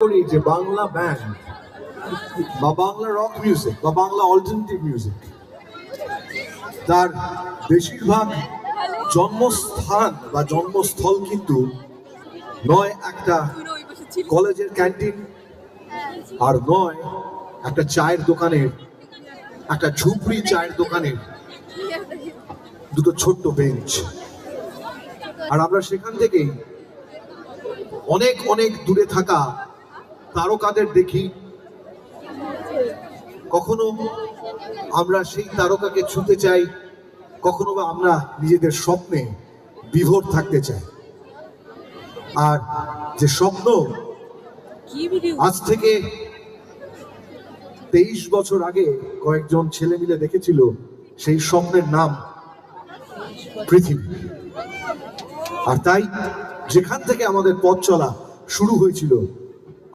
করি যে বাংলা ব্যান্ড বা বাংলা রক মিউজিক বা বাংলা অল্টারনেটিভ মিউজিক তার বেশিরভাগ জন্মস্থান বা জন্মস্থল কিন্তু নয় একটা কলেজের ক্যান্টিন, আর নয় একটা চায়ের দোকানের, একটা ঝুপড়ি চায়ের দোকানের দুটো ছোট্ট বেঞ্চ। আর আমরা সেখান থেকেই অনেক অনেক দূরে থাকা তারকাদের দেখি। কখনো আমরা সেই তারকাকে ছুঁতে চাই, কখনো বা আমরা নিজেদের স্বপ্নে বিভোর থাকতে চাই। আর যে স্বপ্ন আজ থেকে 23 বছর আগে কয়েকজন ছেলে মিলে দেখেছিল, সেই স্বপ্নের নাম পৃথিবী। আর তাই যেখান থেকে আমাদের পথ চলা শুরু হয়েছিল